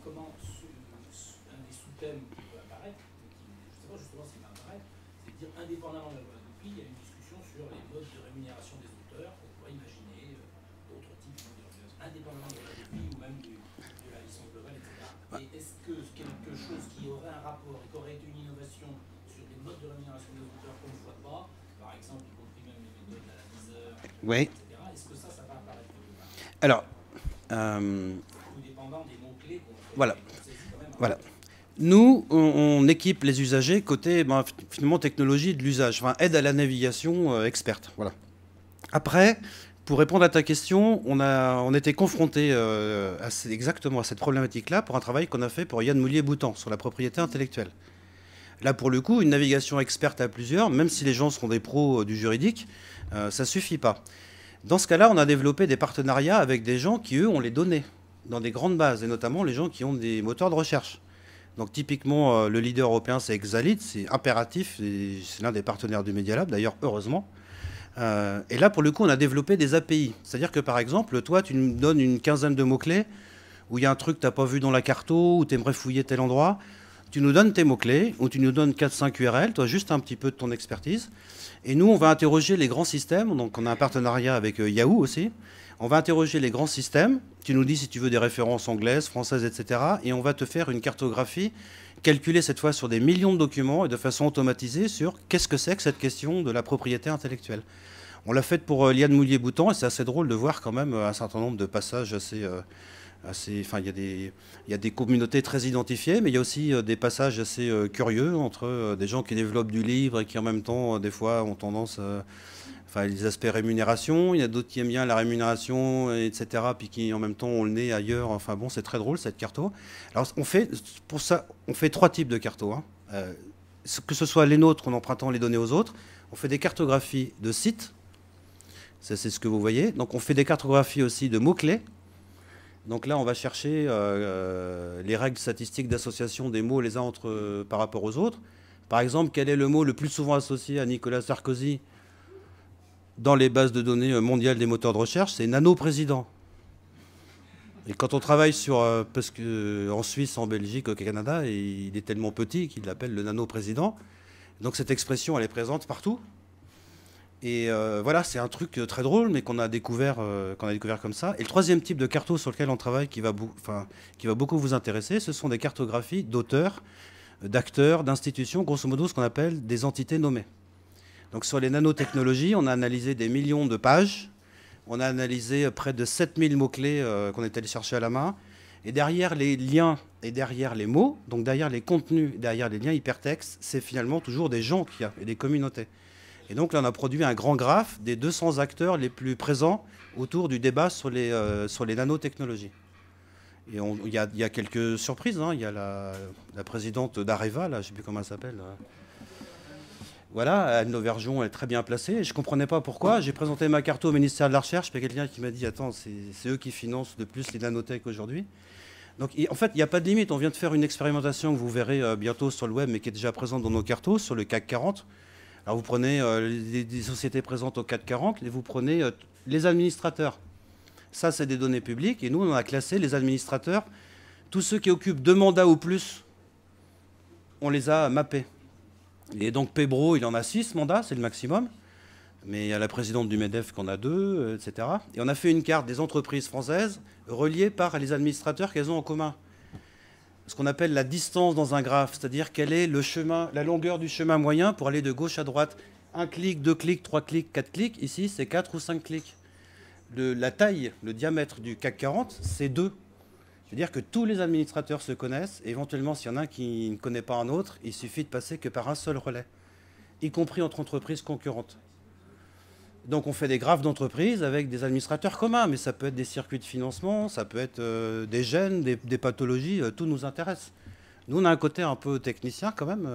comment un des sous-thèmes qui peut apparaître, je ne sais pas justement ce qui va apparaître, c'est de dire indépendamment de la loi Hadopi, il y a une discussion sur les modes de rémunération des auteurs. On pourrait imaginer d'autres types de modes de rémunération, indépendamment de la loi Hadopi ou même de la licence globale, etc. Et est-ce que quelque chose qui aurait un rapport et qui aurait été une innovation sur les modes de rémunération des auteurs qu'on ne voit pas, par exemple, y compris même les méthodes de l'analyseur, Oui. etc., est-ce que ça va apparaître quelque part? Alors, Tout dépendant des mots-clés qu'on voilà. saisit quand même. Voilà. Nous, on équipe les usagers côté finalement technologie de l'usage, enfin aide à la navigation experte. Voilà. Après, pour répondre à ta question, on était confronté exactement à cette problématique-là pour un travail qu'on a fait pour Yann Moulier-Boutan sur la propriété intellectuelle. Là, pour le coup, une navigation experte à plusieurs, même si les gens sont des pros du juridique, ça suffit pas. Dans ce cas-là, on a développé des partenariats avec des gens qui, eux, ont les données dans des grandes bases, et notamment les gens qui ont des moteurs de recherche. Donc typiquement, le leader européen, c'est Exalit, c'est Impératif, c'est l'un des partenaires du Media Lab, d'ailleurs, heureusement. Et là, pour le coup, on a développé des API. C'est-à-dire que, par exemple, toi, tu nous donnes une quinzaine de mots-clés, où il y a un truc que tu n'as pas vu dans la carto, ou tu aimerais fouiller tel endroit. Tu nous donnes tes mots-clés, ou tu nous donnes 4-5 URL, toi, juste un petit peu de ton expertise. Et nous, on va interroger les grands systèmes. Donc, on a un partenariat avec Yahoo aussi. On va interroger les grands systèmes. Tu nous dis si tu veux des références anglaises, françaises, etc. Et on va te faire une cartographie calculée cette fois sur des millions de documents et de façon automatisée sur qu'est-ce que c'est que cette question de la propriété intellectuelle. On l'a fait pour Yann Moulier-Boutan et c'est assez drôle de voir quand même un certain nombre de passages enfin, il y a des communautés très identifiées, mais il y a aussi des passages assez curieux entre des gens qui développent du livre et qui en même temps, des fois, ont tendance... Enfin, les aspects rémunération, il y a d'autres qui aiment bien la rémunération, etc., puis qui en même temps ont le nez ailleurs. Enfin bon, c'est très drôle cette carto. Alors pour ça, on fait 3 types de cartos. Hein. Que ce soit les nôtres en empruntant les données aux autres, on fait des cartographies de sites, c'est ce que vous voyez. Donc on fait des cartographies aussi de mots-clés. Donc là, on va chercher les règles statistiques d'association des mots les uns par rapport aux autres. Par exemple, quel est le mot le plus souvent associé à Nicolas Sarkozy dans les bases de données mondiales des moteurs de recherche? C'est nano-président. Et quand on travaille parce qu'en Suisse, en Belgique, au Canada, il est tellement petit qu'il l'appelle le nano-président. Donc cette expression, elle est présente partout. Et voilà, c'est un truc très drôle, mais qu'on a découvert comme ça. Et le troisième type de carto sur lequel on travaille, qui va beaucoup vous intéresser, ce sont des cartographies d'auteurs, d'acteurs, d'institutions, grosso modo ce qu'on appelle des entités nommées. Donc sur les nanotechnologies, on a analysé des millions de pages, on a analysé près de 7000 mots-clés qu'on est allé chercher à la main. Et derrière les liens et derrière les mots, donc derrière les contenus, derrière les liens hypertextes, c'est finalement toujours des gens qu'il y a et des communautés. Et donc là, on a produit un grand graphe des 200 acteurs les plus présents autour du débat sur les nanotechnologies. Et il y a quelques surprises. Hein. Il y a la présidente d'Areva, là, je ne sais plus comment elle s'appelle. Voilà, Anne Lauvergeon est très bien placée. Et je ne comprenais pas pourquoi. J'ai présenté ma carte au ministère de la Recherche. Il y a quelqu'un qui m'a dit, attends, c'est eux qui financent le plus les nanotech aujourd'hui. Donc en fait, il n'y a pas de limite. On vient de faire une expérimentation que vous verrez bientôt sur le web, mais qui est déjà présente dans nos cartos, sur le CAC 40. Alors vous prenez des sociétés présentes au CAC 40 et vous prenez les administrateurs. Ça, c'est des données publiques. Et nous, on a classé les administrateurs. Tous ceux qui occupent 2 mandats ou plus, on les a mappés. Et donc Pebro, il en a 6 mandats, c'est le maximum. Mais il y a la présidente du MEDEF qui en a 2, etc. Et on a fait une carte des entreprises françaises reliées par les administrateurs qu'elles ont en commun. Ce qu'on appelle la distance dans un graphe, c'est-à-dire quel est le chemin, la longueur du chemin moyen pour aller de gauche à droite. 1 clic, 2 clics, 3 clics, 4 clics. Ici, c'est 4 ou 5 clics. La taille, le diamètre du CAC 40, c'est 2. C'est-à-dire que tous les administrateurs se connaissent. Et éventuellement, s'il y en a un qui ne connaît pas un autre, il suffit de passer que par un seul relais, y compris entre entreprises concurrentes. Donc on fait des graphes d'entreprise avec des administrateurs communs, mais ça peut être des circuits de financement, ça peut être des gènes, des pathologies, tout nous intéresse. Nous, on a un côté un peu technicien quand même.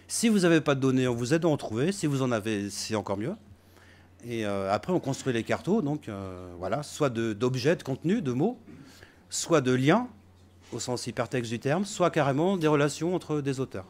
Si vous n'avez pas de données, on vous aide à en trouver. Si vous en avez, c'est encore mieux. Et après, on construit les cartos, donc voilà, soit d'objets, de contenu, de mots, soit de liens, au sens hypertexte du terme, soit carrément des relations entre des auteurs.